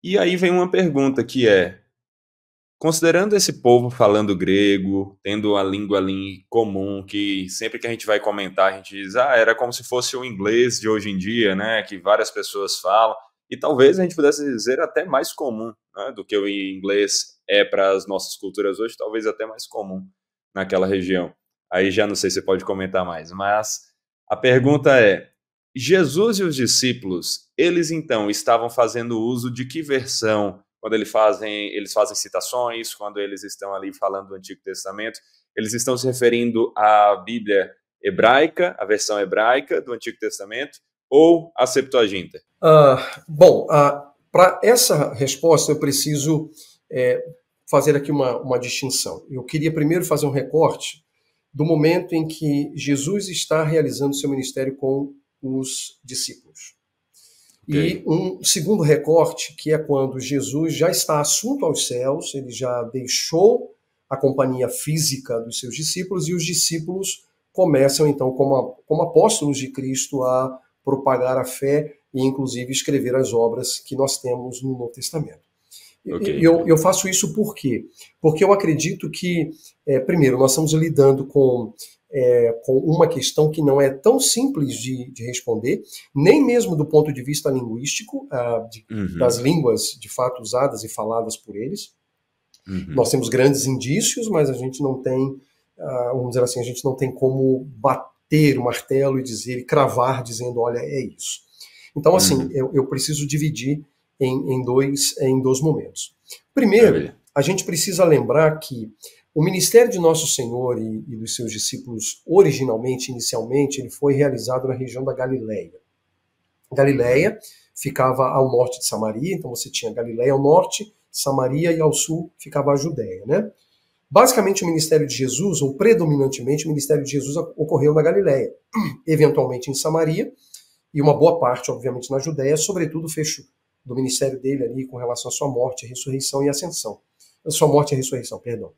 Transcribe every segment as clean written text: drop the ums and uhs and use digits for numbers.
E aí vem uma pergunta que é, considerando esse povo falando grego, tendo a língua ali comum, que sempre que a gente vai comentar, a gente diz, era como se fosse o inglês de hoje em dia, né, que várias pessoas falam, e talvez a gente pudesse dizer até mais comum, né, do que o inglês é para as nossas culturas hoje, talvez até mais comum naquela região. Aí já não sei se você pode comentar mais, mas a pergunta é, Jesus e os discípulos, eles então estavam fazendo uso de que versão quando eles fazem citações, quando eles estão ali falando do Antigo Testamento, eles estão se referindo à Bíblia hebraica, a versão hebraica do Antigo Testamento, ou à Septuaginta? Bom, para essa resposta eu preciso fazer aqui uma distinção. Eu queria primeiro fazer um recorte do momento em que Jesus está realizando seu ministério com os discípulos. E um segundo recorte, que é quando Jesus já está assunto aos céus, ele já deixou a companhia física dos seus discípulos e os discípulos começam, então, como apóstolos de Cristo, a propagar a fé e, inclusive, escrever as obras que nós temos no Novo Testamento. Eu faço isso por quê? Porque eu acredito que, primeiro, nós estamos lidando com uma questão que não é tão simples de responder, nem mesmo do ponto de vista linguístico, das línguas de fato usadas e faladas por eles. Nós temos grandes indícios, mas a gente não tem, vamos dizer assim, a gente não tem como bater o martelo e dizer, e cravar dizendo, olha, é isso. Então, assim, eu preciso dividir em dois momentos. Primeiro, a gente precisa lembrar que o ministério de Nosso Senhor e dos seus discípulos, inicialmente, ele foi realizado na região da Galileia. Galileia ficava ao norte de Samaria, então você tinha Galileia ao norte, Samaria, e ao sul ficava a Judéia, né? Basicamente, o ministério de Jesus, ou predominantemente, o ministério de Jesus ocorreu na Galileia, eventualmente em Samaria, e uma boa parte, obviamente, na Judéia, sobretudo o fecho do ministério dele ali com relação à sua morte, ressurreição e ascensão. A sua morte e ressurreição, perdão.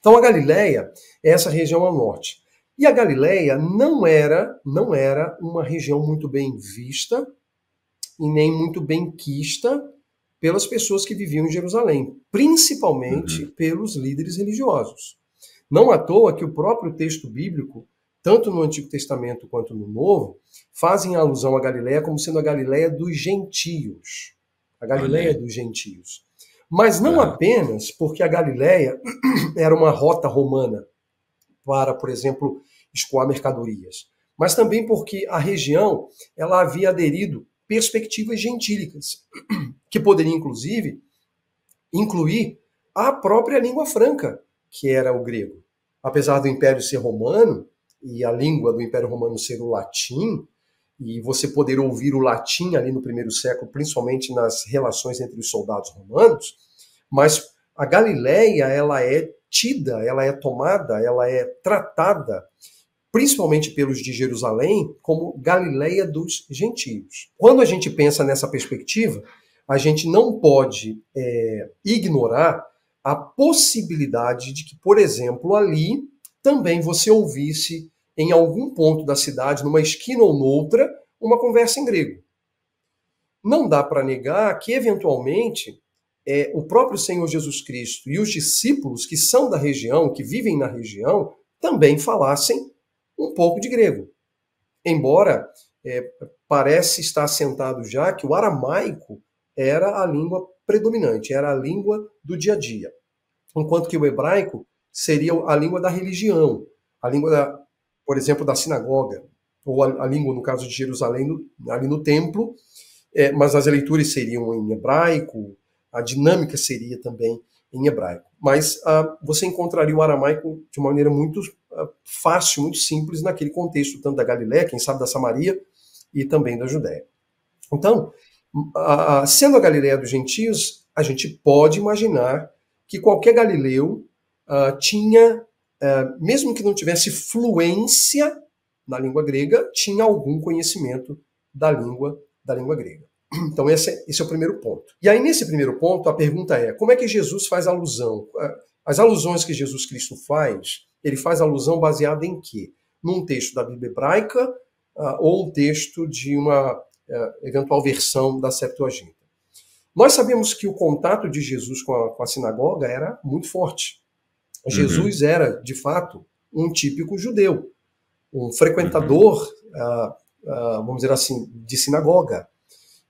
Então a Galileia é essa região ao norte. E a Galileia não era uma região muito bem vista e nem muito bem quista pelas pessoas que viviam em Jerusalém, principalmente pelos líderes religiosos. Não à toa que o próprio texto bíblico, tanto no Antigo Testamento quanto no Novo, fazem alusão à Galileia como sendo a Galileia dos gentios. A Galileia dos gentios. Mas não apenas porque a Galileia era uma rota romana para, por exemplo, escoar mercadorias, mas também porque a região ela havia aderido perspectivas gentílicas, que poderiam, inclusive, incluir a própria língua franca, que era o grego. Apesar do Império ser romano, e a língua do Império Romano ser o latim, e você poder ouvir o latim ali no primeiro século, principalmente nas relações entre os soldados romanos, mas a Galileia, ela é tida, ela é tomada, ela é tratada, principalmente pelos de Jerusalém, como Galileia dos gentios. Quando a gente pensa nessa perspectiva, a gente não pode ignorar a possibilidade de que, por exemplo, ali também você ouvisse em algum ponto da cidade, numa esquina ou noutra, uma conversa em grego. Não dá para negar que, eventualmente, o próprio Senhor Jesus Cristo e os discípulos que são da região, que vivem na região, também falassem um pouco de grego. Embora parece estar assentado já que o aramaico era a língua predominante, era a língua do dia a dia. Enquanto que o hebraico seria a língua da religião, a língua, por exemplo, da sinagoga, ou a língua, no caso de Jerusalém, ali no templo, mas as leituras seriam em hebraico, a dinâmica seria também em hebraico. Mas você encontraria o aramaico de uma maneira muito fácil, muito simples, naquele contexto, tanto da Galiléia, quem sabe da Samaria, e também da Judéia. Então, sendo a Galiléia dos gentios, a gente pode imaginar que qualquer galileu tinha, mesmo que não tivesse fluência na língua grega, tinha algum conhecimento da língua grega. Então esse é o primeiro ponto. E aí nesse primeiro ponto a pergunta é, como é que Jesus faz alusão? As alusões que Jesus Cristo faz, ele faz alusão baseada em quê? Num texto da Bíblia hebraica ou um texto de uma eventual versão da Septuaginta. Nós sabemos que o contato de Jesus com a sinagoga era muito forte. Jesus era, de fato, um típico judeu, um frequentador, vamos dizer assim, de sinagoga.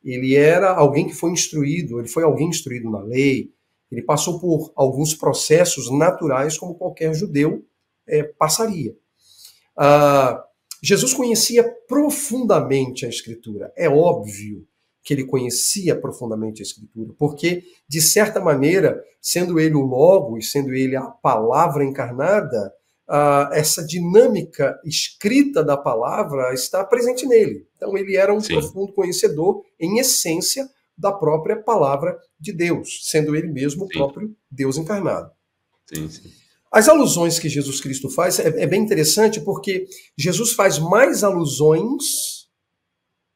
Ele era alguém que foi instruído, ele foi alguém instruído na lei, ele passou por alguns processos naturais como qualquer judeu passaria. Jesus conhecia profundamente a Escritura. É óbvio que ele conhecia profundamente a Escritura, porque, de certa maneira, sendo ele o Logos, sendo ele a palavra encarnada, essa dinâmica escrita da palavra está presente nele. Então, ele era um profundo conhecedor, em essência, da própria palavra de Deus, sendo ele mesmo o próprio Deus encarnado. Sim, sim. As alusões que Jesus Cristo faz é bem interessante, porque Jesus faz mais alusões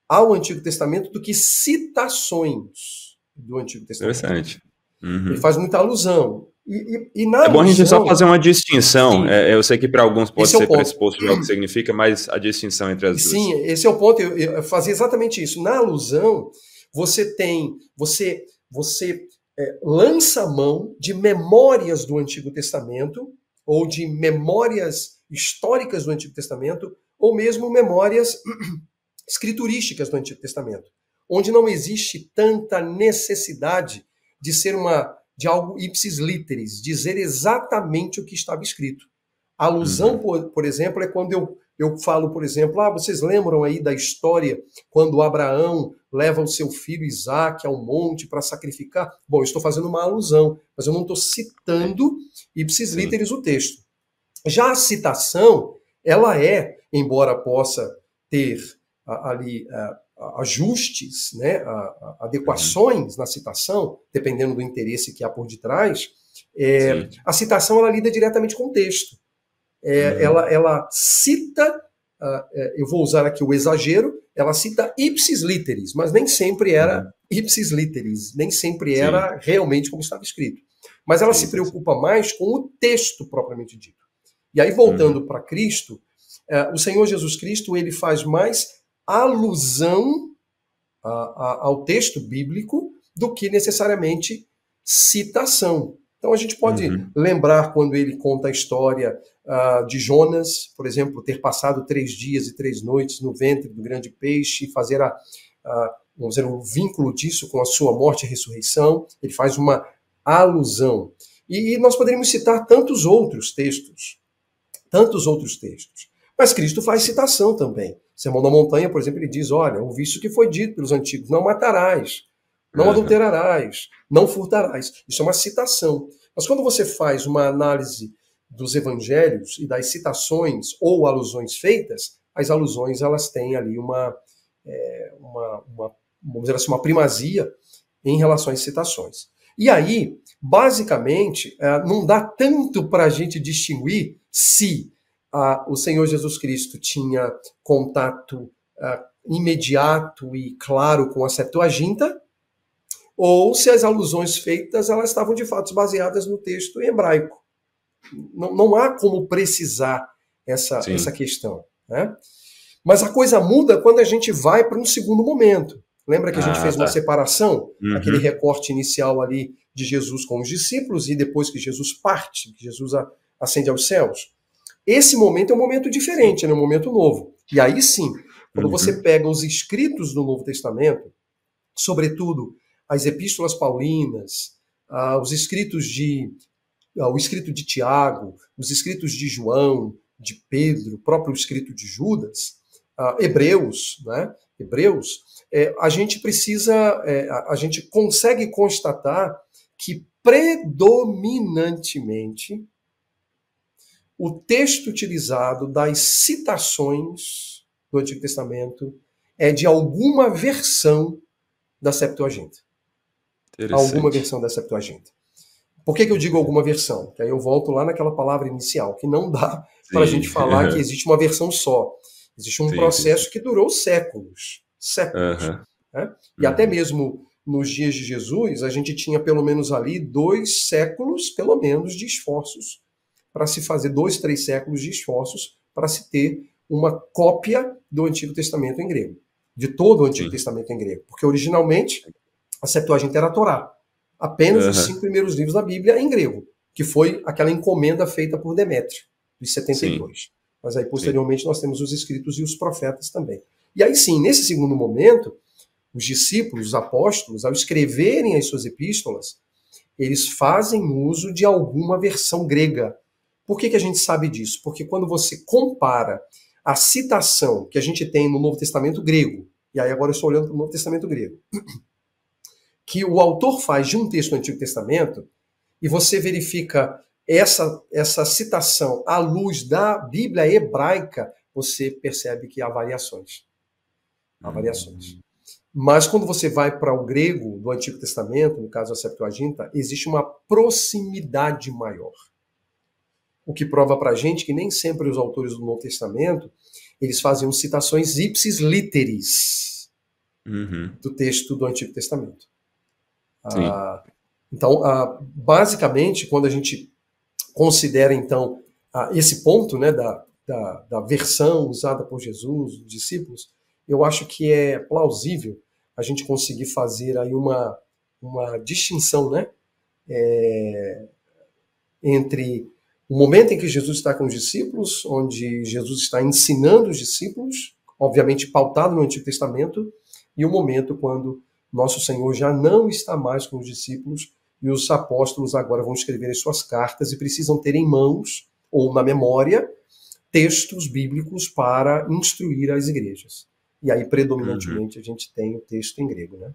ao Antigo Testamento do que citações do Antigo Testamento. Interessante. Ele faz muita alusão. E na bom alusão, a gente só fazer uma distinção. Sim, eu sei que para alguns pode ser ponto. pressuposto já o que significa, mas a distinção entre as duas. Sim, esse é o ponto. Eu fazia exatamente isso. Na alusão, você lança a mão de memórias do Antigo Testamento, ou de memórias históricas do Antigo Testamento, ou mesmo memórias escriturísticas do Antigo Testamento, onde não existe tanta necessidade de ser de algo ipsis literis, dizer exatamente o que estava escrito. A alusão, por exemplo, é quando eu falo, por exemplo, vocês lembram aí da história quando Abraão leva o seu filho Isaque ao monte para sacrificar? Bom, eu estou fazendo uma alusão, mas eu não estou citando ipsis literis o texto. Já a citação, ela embora possa ter ali ajustes, né, adequações na citação, dependendo do interesse que há por detrás, a citação ela lida diretamente com o texto. Ela cita, eu vou usar aqui o exagero, ela cita ipsis literis, mas nem sempre era ipsis literis, nem sempre era realmente como estava escrito. Mas ela se preocupa mais com o texto propriamente dito. E aí, voltando para Cristo, o Senhor Jesus Cristo ele faz mais alusão ao texto bíblico do que necessariamente citação. Então a gente pode lembrar quando ele conta a história de Jonas, por exemplo, ter passado 3 dias e 3 noites no ventre do grande peixe e fazer vamos dizer, um vínculo disso com a sua morte e ressurreição. Ele faz uma alusão. E nós poderíamos citar tantos outros textos. Mas Cristo faz citação também. Sermão da Montanha, por exemplo, ele diz, olha, ouviste o que foi dito pelos antigos, não matarás, não adulterarás, não furtarás. Isso é uma citação. Mas quando você faz uma análise dos evangelhos e das citações ou alusões feitas, as alusões elas têm ali vamos dizer assim, uma primazia em relação às citações. E aí, basicamente, não dá tanto para a gente distinguir se o Senhor Jesus Cristo tinha contato imediato e claro com a Septuaginta, ou se as alusões feitas elas estavam de fato baseadas no texto hebraico. Não há como precisar essa questão. Né? Mas a coisa muda quando a gente vai para um segundo momento. Lembra que a gente fez uma separação? Aquele recorte inicial ali de Jesus com os discípulos e depois que Jesus parte, que Jesus ascende aos céus. Esse momento é um momento diferente, é um momento novo. E aí sim, quando você pega os escritos do Novo Testamento, sobretudo as epístolas paulinas, o escrito de Tiago, os escritos de João, de Pedro, o próprio escrito de Judas, Hebreus, né? A gente a gente consegue constatar que predominantemente o texto utilizado das citações do Antigo Testamento é de alguma versão da Septuaginta. Alguma versão da Septuaginta. Por que eu digo alguma versão? Que aí eu volto lá naquela palavra inicial, que não dá para a gente falar que existe uma versão só. Existe um processo que durou séculos. Né? E até mesmo nos dias de Jesus, a gente tinha pelo menos ali 2 séculos, pelo menos, de esforços para se fazer 2, 3 séculos de esforços para se ter uma cópia do Antigo Testamento em grego. De todo o Antigo Testamento em grego. Porque originalmente A Septuaginta era a Torá. Apenas os Aham. 5 primeiros livros da Bíblia em grego, que foi aquela encomenda feita por Demétrio, dos Sim, 72. Mas aí, sim. posteriormente, nós temos os escritos e os profetas também. E aí sim, nesse segundo momento, os discípulos, os apóstolos, ao escreverem as suas epístolas, eles fazem uso de alguma versão grega. Por que a gente sabe disso? Porque quando você compara a citação que a gente tem no Novo Testamento grego, e aí agora eu estou olhando para o Novo Testamento grego, que o autor faz de um texto do Antigo Testamento, e você verifica essa citação à luz da Bíblia hebraica, você percebe que há variações. Há variações. Mas quando você vai para o grego do Antigo Testamento, no caso a Septuaginta, existe uma proximidade maior. O que prova para a gente que nem sempre os autores do Novo Testamento eles faziam citações ipsis literis Uhum. do texto do Antigo Testamento. Sim. Então, basicamente, quando a gente considera então esse ponto, né, da versão usada por Jesus, os discípulos, eu acho que é plausível a gente conseguir fazer aí uma distinção, né, entre o momento em que Jesus está com os discípulos, onde Jesus está ensinando os discípulos, obviamente pautado no Antigo Testamento, e o momento quando nosso Senhor já não está mais com os discípulos e os apóstolos agora vão escrever as suas cartas e precisam ter em mãos ou na memória textos bíblicos para instruir as igrejas. E aí, predominantemente, a gente tem o texto em grego, né?